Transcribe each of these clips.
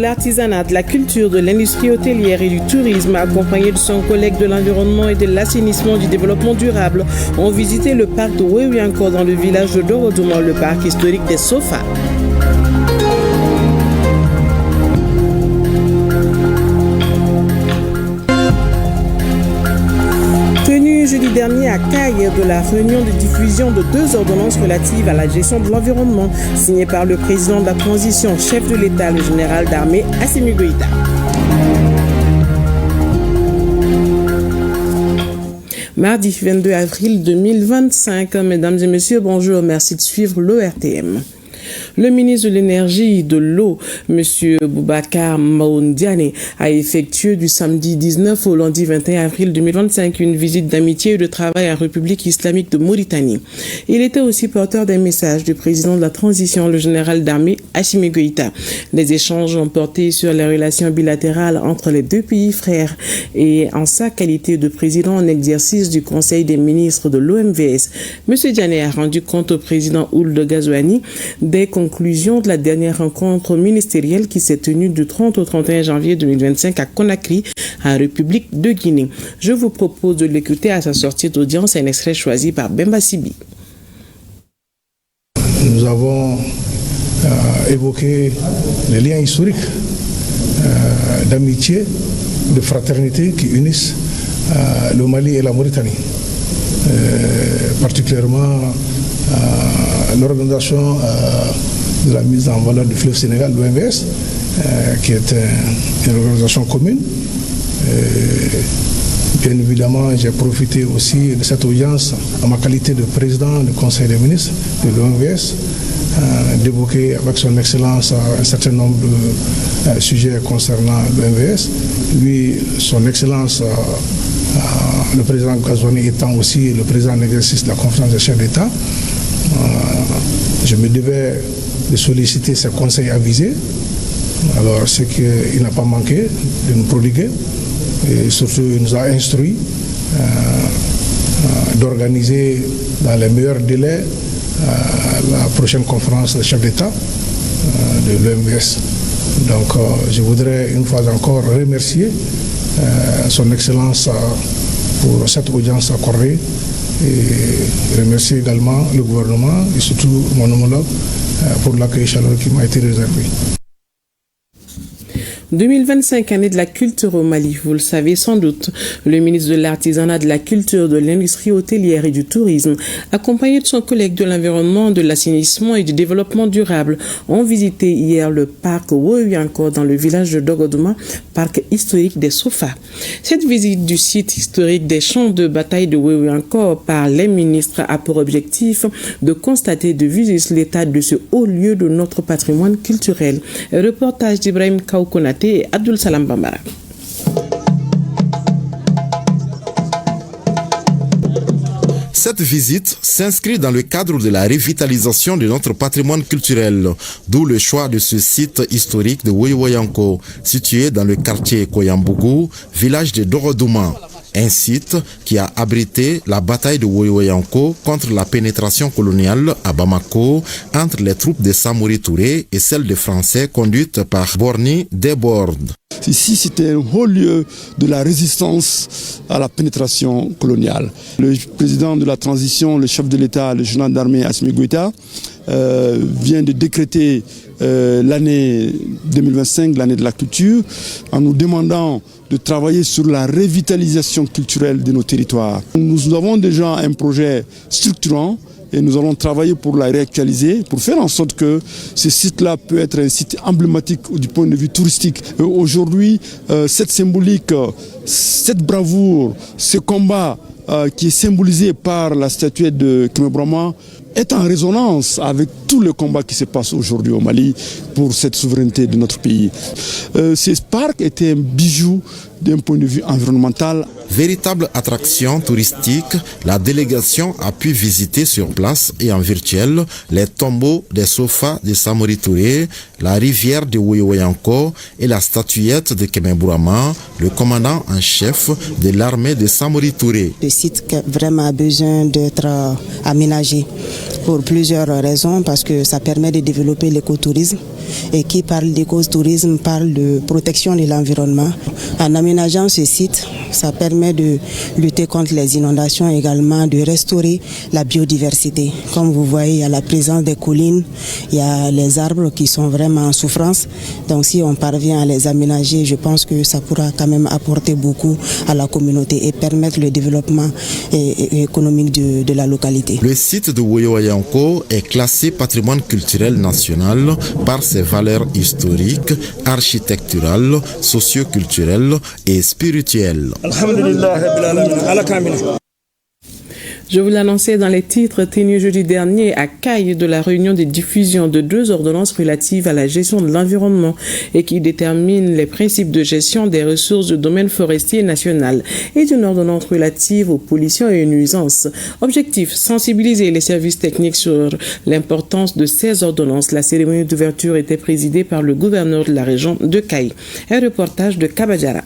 l'artisanat, de la culture, de l'industrie hôtelière et du tourisme, accompagné de son collègue de l'environnement et de l'assainissement du développement durable, ont visité le parc de Wewianko dans le village de Dorodouma, le parc historique des Sofa. Jeudi dernier à Caille de la réunion de diffusion de 2 ordonnances relatives à la gestion de l'environnement signées par le président de la transition, chef de l'État, le général d'armée Assimi Goïta. Mardi 22 avril 2025. Mesdames et messieurs, bonjour, merci de suivre l'ORTM. Le ministre de l'Énergie et de l'Eau, M. Boubacar Maoundiane, a effectué du samedi 19 au lundi 21 avril 2025 une visite d'amitié et de travail en République islamique de Mauritanie. Il était aussi porteur d'un message du président de la transition, le général d'armée Assimi Goïta. Les échanges ont porté sur les relations bilatérales entre les deux pays frères et en sa qualité de président en exercice du Conseil des ministres de l'OMVS. M. Diane a rendu compte au président Ould Ghazouani des conclusions de la dernière rencontre ministérielle qui s'est tenue du 30 au 31 janvier 2025 à Conakry, en République de Guinée. Je vous propose de l'écouter à sa sortie d'audience, un extrait choisi par Bemba Sibi. Nous avons évoqué les liens historiques d'amitié, de fraternité qui unissent le Mali et la Mauritanie. Particulièrement l'organisation de la mise en valeur du fleuve Sénégal, l'OMVS, qui est une organisation commune. Bien évidemment, j'ai profité aussi de cette audience en ma qualité de président du Conseil des ministres de l'OMVS, d'évoquer avec son Excellence un certain nombre de sujets concernant l'OMVS. Lui, son Excellence, le président Ghazouani étant aussi le président en exercice de la conférence des chefs d'État, je me devais de solliciter ses conseils avisés. Alors, c'est qu'il n'a pas manqué de nous prodiguer. Et surtout, il nous a instruit d'organiser dans les meilleurs délais la prochaine conférence des chefs d'État de l'OMVS. Donc, je voudrais une fois encore remercier son Excellence pour cette audience accordée et remercier également le gouvernement et surtout mon homologue pour l'accueil chaleureux qui m'a été réservé. 2025, année de la culture au Mali, vous le savez sans doute. Le ministre de l'Artisanat, de la Culture, de l'Industrie hôtelière et du Tourisme, accompagné de son collègue de l'Environnement, de l'Assainissement et du Développement durable, ont visité hier le parc Wewianko dans le village de Dogodouma, parc historique des Sofa. Cette visite du site historique des champs de bataille de Wewianko par les ministres a pour objectif de constater de visu l'état de ce haut lieu de notre patrimoine culturel. Un reportage d'Ibrahim Kaoukonate et Abdul Salam Bambara. Cette visite s'inscrit dans le cadre de la revitalisation de notre patrimoine culturel, d'où le choix de ce site historique de Wewianko, situé dans le quartier Koyambougou, village de Dorodouma. Un site qui a abrité la bataille de Wewianko contre la pénétration coloniale à Bamako entre les troupes de Samori Touré et celles des Français conduites par Borny Desbordes. Ici, c'était un haut lieu de la résistance à la pénétration coloniale. Le président de la transition, le chef de l'État, le général d'armée Assimi Goïta, vient de décréter l'année 2025, l'année de la culture, en nous demandant de travailler sur la revitalisation culturelle de nos territoires. Nous avons déjà un projet structurant et nous allons travailler pour la réactualiser, pour faire en sorte que ce site-là peut être un site emblématique du point de vue touristique. Aujourd'hui, cette symbolique, cette bravoure, ce combat qui est symbolisé par la statuette de Kwame Brahma est en résonance avec tout le combat qui se passe aujourd'hui au Mali pour cette souveraineté de notre pays. Ce parc était un bijou d'un point de vue environnemental. Véritable attraction touristique, la délégation a pu visiter sur place et en virtuel les tombeaux des Sofa de Samori Touré, la rivière de Wewianko et la statuette de Kwame Brahma, le commandant en chef de l'armée de Samori Touré. Le site vraiment a besoin d'être aménagé pour plusieurs raisons, parce que ça permet de développer l'écotourisme, et qui parle d'écotourisme, parle de protection de l'environnement. En aménageant ce site, ça permet de lutter contre les inondations également, de restaurer la biodiversité. Comme vous voyez, il y a la présence des collines, il y a les arbres qui sont vraiment en souffrance. Donc si on parvient à les aménager, je pense que ça pourra quand même apporter beaucoup à la communauté et permettre le développement économique de la localité. Le site de Woyo-Wayanko est classé patrimoine culturel national par ses valeurs historiques, architecturales, socioculturelles et spirituelles. Je vous l'annonçais dans les titres tenus jeudi dernier à Caille de la réunion de diffusion de 2 ordonnances relatives à la gestion de l'environnement et qui déterminent les principes de gestion des ressources du domaine forestier national et d'une ordonnance relative aux pollutions et aux nuisances. Objectif, sensibiliser les services techniques sur l'importance de ces ordonnances. La cérémonie d'ouverture était présidée par le gouverneur de la région de Caille. Un reportage de Kabadjara.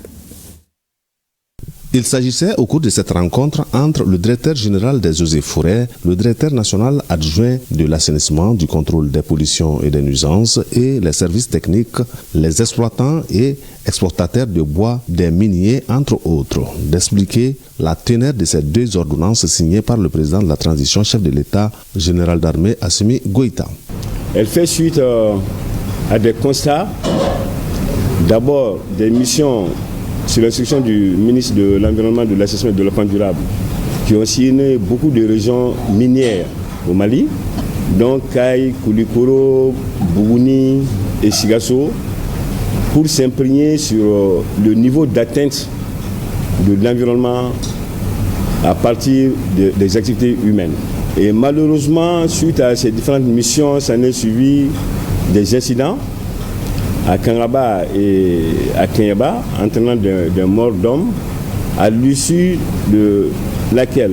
Il s'agissait au cours de cette rencontre entre le directeur général des eaux et forêts, le directeur national adjoint de l'assainissement, du contrôle des pollutions et des nuisances et les services techniques, les exploitants et exportateurs de bois, des miniers, entre autres, d'expliquer la teneur de ces 2 ordonnances signées par le président de la transition, chef de l'État, général d'armée Assimi Goïta. Elle fait suite à des constats, d'abord des missions sur l'instruction du ministre de l'Environnement, de l'Assainissement et de développement durable, qui ont sillonné beaucoup de régions minières au Mali, donc Caille, Koulikoro, Bougouni et Sigasso, pour s'imprégner sur le niveau d'atteinte de l'environnement à partir des activités humaines. Et malheureusement, suite à ces différentes missions, ça n'est suivi des incidents à Kanraba et à Kenyaba, entraînant d'un mort d'homme, à l'issue de laquelle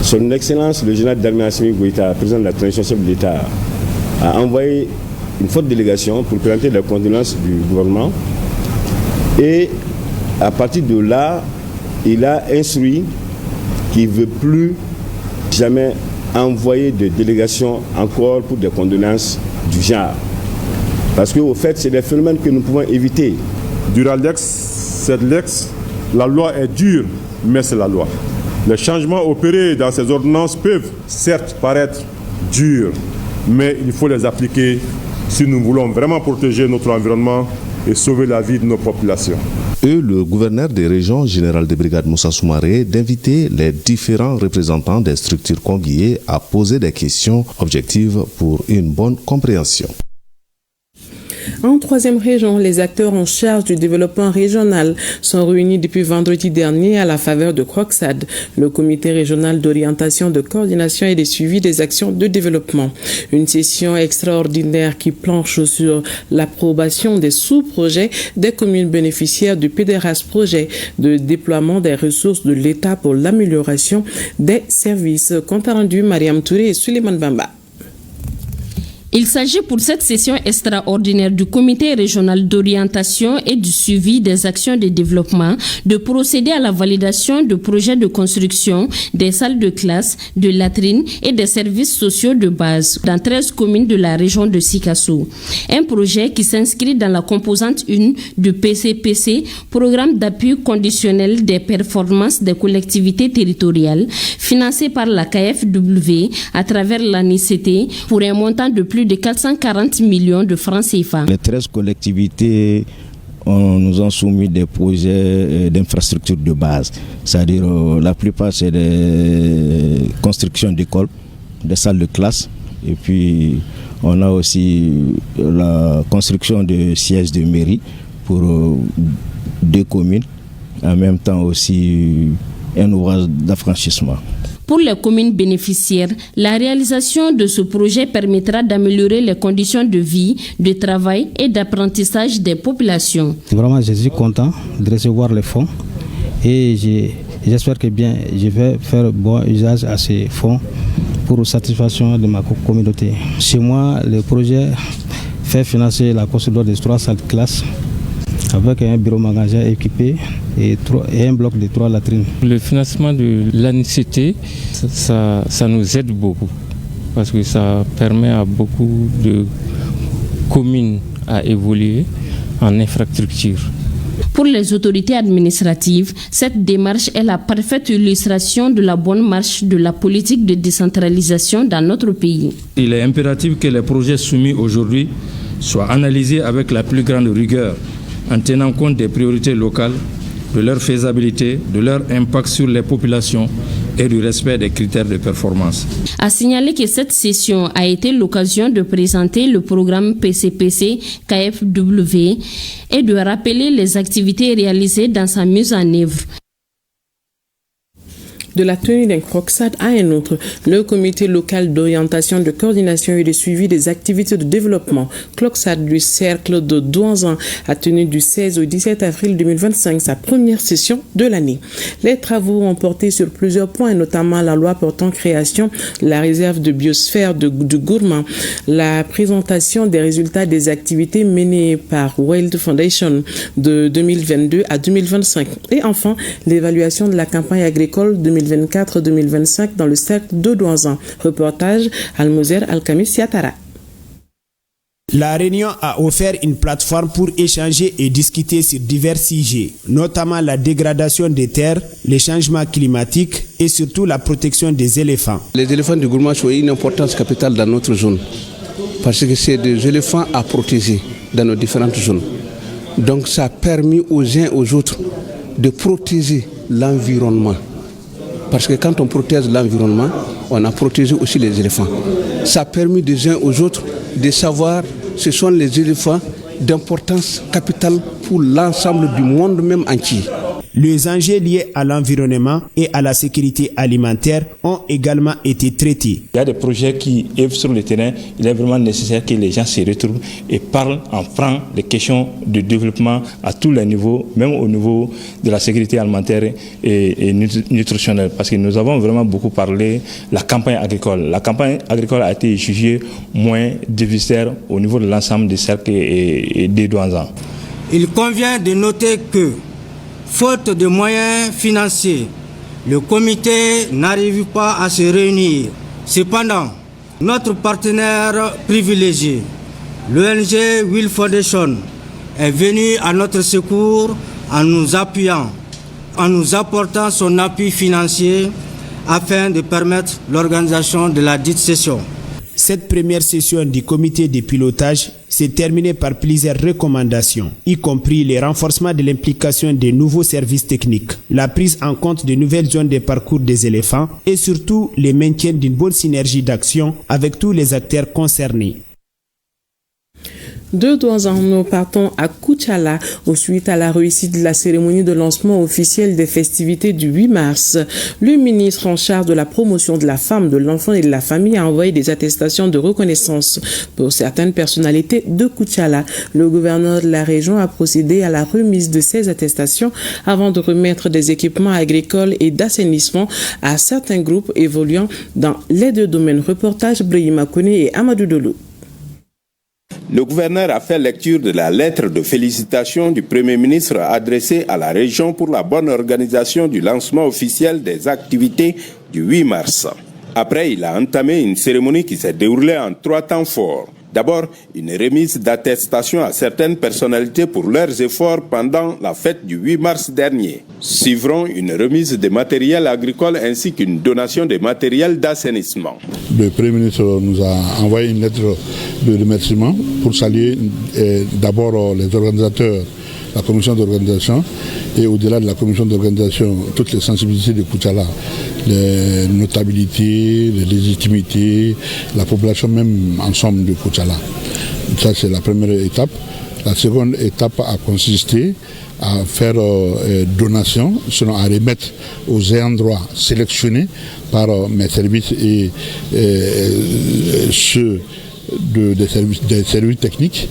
son Excellence le général d'armée Assimi Goïta, président de la transition chef de l'État, a envoyé une forte délégation pour présenter les condoléances du gouvernement. Et à partir de là, il a instruit qu'il ne veut plus jamais envoyer de délégation encore pour des condoléances du genre. Parce qu'au fait, c'est des phénomènes que nous pouvons éviter. Duralex, c'est l'ex, la loi est dure, mais c'est la loi. Les changements opérés dans ces ordonnances peuvent certes paraître durs, mais il faut les appliquer si nous voulons vraiment protéger notre environnement et sauver la vie de nos populations. Et le gouverneur des régions, général de brigade Moussa Soumaré, d'inviter les différents représentants des structures conviées à poser des questions objectives pour une bonne compréhension. En 3e région, les acteurs en charge du développement régional sont réunis depuis vendredi dernier à la faveur de CROCSAD, le comité régional d'orientation, de coordination et de suivi des actions de développement. Une session extraordinaire qui planche sur l'approbation des sous-projets des communes bénéficiaires du PDRAS projet de déploiement des ressources de l'État pour l'amélioration des services. Compte rendu Mariam Touré et Suleiman Bamba. Il s'agit pour cette session extraordinaire du comité régional d'orientation et du suivi des actions de développement de procéder à la validation de projets de construction des salles de classe, de latrines et des services sociaux de base dans 13 communes de la région de Sikasso. Un projet qui s'inscrit dans la composante 1 du PCPC, programme d'appui conditionnel des performances des collectivités territoriales, financé par la KfW à travers l'ANICT pour un montant de plus de 440 millions de francs CFA. Les 13 collectivités nous ont soumis des projets d'infrastructures de base. C'est-à-dire la plupart c'est des constructions d'écoles, des salles de classe. Et puis on a aussi la construction de sièges de mairie pour 2 communes. En même temps aussi un ouvrage d'affranchissement. Pour les communes bénéficiaires, la réalisation de ce projet permettra d'améliorer les conditions de vie, de travail et d'apprentissage des populations. Vraiment, je suis content de recevoir les fonds et j'espère que bien je vais faire bon usage à ces fonds pour la satisfaction de ma communauté. Chez moi, le projet fait financer la construction de 3 salles de classe avec un bureau magasin équipé et un bloc de 3 latrines. Le financement de l'ANICT, ça nous aide beaucoup parce que ça permet à beaucoup de commune à évoluer en infrastructure. Pour les autorités administratives, cette démarche est la parfaite illustration de la bonne marche de la politique de décentralisation dans notre pays. Il est impératif que les projets soumis aujourd'hui soient analysés avec la plus grande rigueur, en tenant compte des priorités locales, de leur faisabilité, de leur impact sur les populations et du respect des critères de performance. À signaler que cette session a été l'occasion de présenter le programme PCPC KFW et de rappeler les activités réalisées dans sa mise en œuvre. De la tenue d'un CROCSAD à un autre, le comité local d'orientation, de coordination et de suivi des activités de développement, CROCSAD du cercle de Douanzan, a tenu du 16 au 17 avril 2025 sa première session de l'année. Les travaux ont porté sur plusieurs points, notamment la loi portant création de la réserve de biosphère du Gourmand, la présentation des résultats des activités menées par Wild Foundation de 2022 à 2025 et enfin l'évaluation de la campagne agricole 2024-2025 dans le cercle de Douanzan. Reportage Almoser Alkamis Siatara. La réunion a offert une plateforme pour échanger et discuter sur divers sujets, notamment la dégradation des terres, les changements climatiques et surtout la protection des éléphants. Les éléphants du Gourmand ont une importance capitale dans notre zone parce que c'est des éléphants à protéger dans nos différentes zones. Donc ça a permis aux uns et aux autres de protéger l'environnement. Parce que quand on protège l'environnement, on a protégé aussi les éléphants. Ça a permis des uns aux autres de savoir ce sont les éléphants d'importance capitale pour l'ensemble du monde même entier. Les enjeux liés à l'environnement et à la sécurité alimentaire ont également été traités. Il y a des projets qui œuvrent sur le terrain. Il est vraiment nécessaire que les gens se retrouvent et parlent en franc des questions de développement à tous les niveaux, même au niveau de la sécurité alimentaire et nutritionnelle. Parce que nous avons vraiment beaucoup parlé de la campagne agricole. La campagne agricole a été jugée moins déficitaire au niveau de l'ensemble des cercles et des Douanzan. Il convient de noter que faute de moyens financiers, le comité n'arrive pas à se réunir. Cependant, notre partenaire privilégié, l'ONG Wild Foundation, est venu à notre secours en nous appuyant, en nous apportant son appui financier afin de permettre l'organisation de la dite session. Cette première session du comité de pilotage s'est terminée par plusieurs recommandations, y compris le renforcement de l'implication des nouveaux services techniques, la prise en compte de nouvelles zones de parcours des éléphants et surtout le maintien d'une bonne synergie d'action avec tous les acteurs concernés. De Douanzan, nous partons à Koutiala suite à la réussite de la cérémonie de lancement officiel des festivités du 8 mars. Le ministre en charge de la promotion de la femme, de l'enfant et de la famille a envoyé des attestations de reconnaissance pour certaines personnalités de Koutiala. Le gouverneur de la région a procédé à la remise de ces attestations avant de remettre des équipements agricoles et d'assainissement à certains groupes évoluant dans les deux domaines. Reportage Brahima Kone et Amadou Dolo. Le gouverneur a fait lecture de la lettre de félicitations du Premier ministre adressée à la région pour la bonne organisation du lancement officiel des activités du 8 mars. Après, il a entamé une cérémonie qui s'est déroulée en 3 temps forts. D'abord, une remise d'attestation à certaines personnalités pour leurs efforts pendant la fête du 8 mars dernier. Suivront une remise de matériel agricole ainsi qu'une donation de matériel d'assainissement. Le Premier ministre nous a envoyé une lettre de remerciement pour saluer d'abord les organisateurs, la commission d'organisation et au-delà de la commission d'organisation, toutes les sensibilités de Koutiala, les notabilités, les légitimités, la population même ensemble de Koutiala. Ça c'est la première étape. La seconde étape a consisté à faire donation, sinon à remettre aux ayants droit sélectionnés par mes services et ceux des services techniques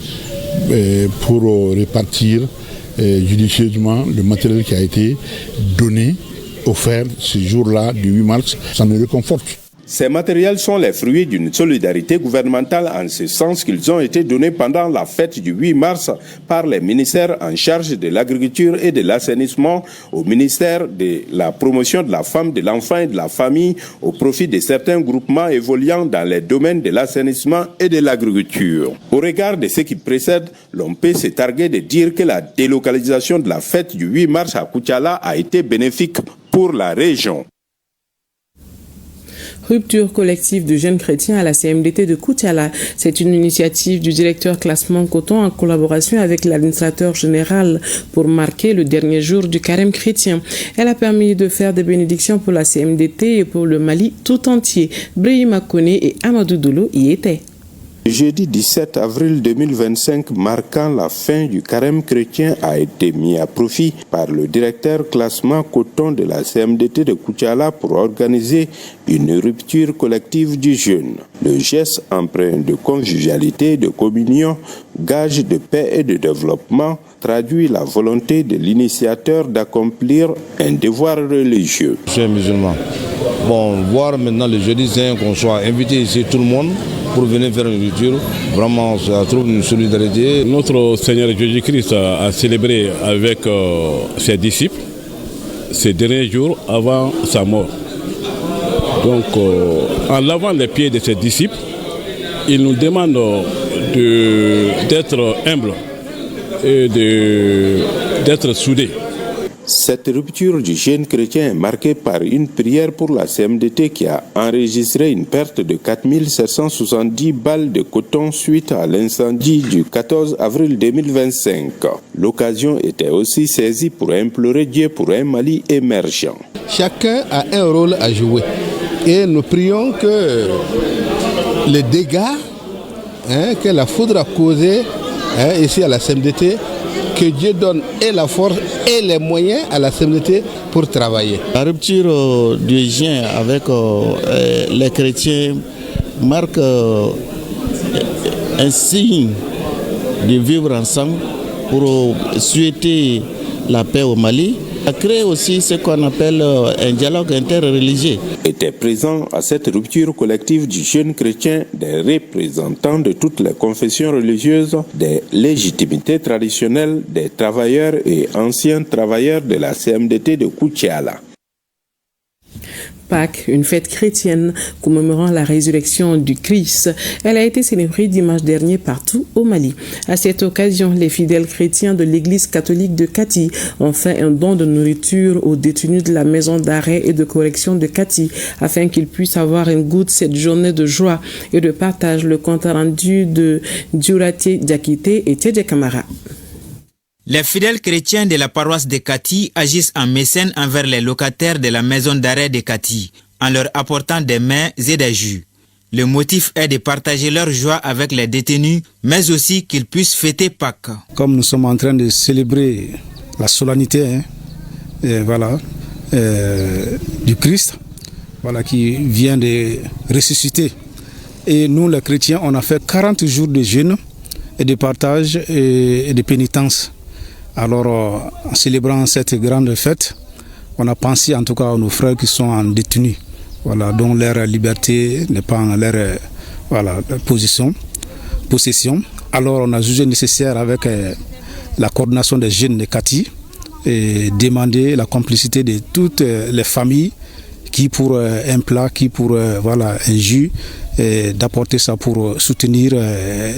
pour répartir judicieusement le matériel qui a été donné, offert ce jour-là du 8 mars. Ça me réconforte. Ces matériels sont les fruits d'une solidarité gouvernementale en ce sens qu'ils ont été donnés pendant la fête du 8 mars par les ministères en charge de l'agriculture et de l'assainissement au ministère de la promotion de la femme, de l'enfant et de la famille au profit de certains groupements évoluant dans les domaines de l'assainissement et de l'agriculture. Au regard de ce qui précède, l'on peut se targuer de dire que la délocalisation de la fête du 8 mars à Koutiala a été bénéfique pour la région. Rupture collective de jeunes chrétiens à la CMDT de Koutiala. C'est une initiative du directeur classement coton en collaboration avec l'administrateur général pour marquer le dernier jour du carême chrétien. Elle a permis de faire des bénédictions pour la CMDT et pour le Mali tout entier. Brahima Koné et Amadou Doulou y étaient. Jeudi 17 avril 2025, marquant la fin du carême chrétien, a été mis à profit par le directeur classement coton de la CMDT de Koutiala pour organiser une rupture collective du jeûne. Le geste empreint de convivialité, de communion, gage de paix et de développement, traduit la volonté de l'initiateur d'accomplir un devoir religieux. Je suis un musulman. Bon, voir maintenant le jeudi saint qu'on soit invité ici tout le monde pour venir faire une rupture, vraiment ça trouve une solidarité. Notre Seigneur Jésus-Christ a célébré avec ses disciples ces derniers jours avant sa mort. Donc en lavant les pieds de ses disciples, il nous demande d'être humbles et d'être soudés. Cette rupture du jeûne chrétien est marquée par une prière pour la CMDT qui a enregistré une perte de 4770 balles de coton suite à l'incendie du 14 avril 2025. L'occasion était aussi saisie pour implorer Dieu pour un Mali émergent. Chacun a un rôle à jouer et nous prions que les dégâts que la foudre a causés ici à la CMDT, que Dieu donne et la force et les moyens à la CMDT pour travailler. La rupture du jeûne avec les chrétiens marque un signe de vivre ensemble pour souhaiter la paix au Mali. A créé aussi ce qu'on appelle un dialogue interreligieux. Étaient présents à cette rupture collective du jeûne chrétien des représentants de toutes les confessions religieuses, des légitimités traditionnelles, des travailleurs et anciens travailleurs de la CMDT de Koutiala. Pâques, une fête chrétienne commémorant la résurrection du Christ. Elle a été célébrée dimanche dernier partout au Mali. À cette occasion, les fidèles chrétiens de l'église catholique de Kati ont fait un don de nourriture aux détenus de la maison d'arrêt et de correction de Kati afin qu'ils puissent avoir un goût de cette journée de joie et de partage. Le compte rendu de Djurati Diakité et Tedje Kamara. Les fidèles chrétiens de la paroisse de Kati agissent en mécène envers les locataires de la maison d'arrêt de Kati, en leur apportant des mains et des jus. Le motif est de partager leur joie avec les détenus, mais aussi qu'ils puissent fêter Pâques. Comme nous sommes en train de célébrer la solennité du Christ, qui vient de ressusciter. Et nous, les chrétiens, on a fait 40 jours de jeûne et de partage et de pénitence. Alors, en célébrant cette grande fête, on a pensé en tout cas à nos frères qui sont en détenus, dont leur liberté n'est pas en leur possession. Alors, on a jugé nécessaire avec la coordination des jeunes de Kati et demander la complicité de toutes les familles qui pour un plat, qui pour un jus, d'apporter ça pour soutenir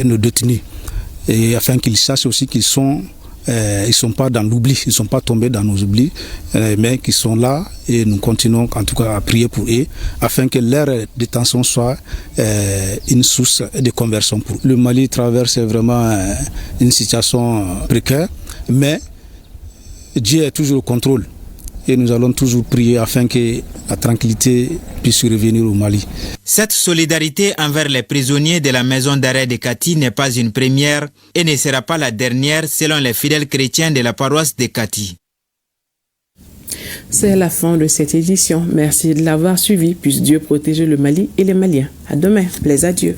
nos détenus. Et afin qu'ils sachent aussi qu'ils sont pas dans l'oubli, ils ne sont pas tombés dans nos oublis, mais qu'ils sont là et nous continuons en tout cas à prier pour eux afin que leur détention soit une source de conversion pour eux. Le Mali traverse vraiment une situation précaire, mais Dieu est toujours au contrôle. Et nous allons toujours prier afin que la tranquillité puisse revenir au Mali. Cette solidarité envers les prisonniers de la maison d'arrêt de Kati n'est pas une première et ne sera pas la dernière selon les fidèles chrétiens de la paroisse de Kati. C'est la fin de cette édition. Merci de l'avoir suivi. Puisse Dieu protéger le Mali et les Maliens. À demain. Plaise à Dieu.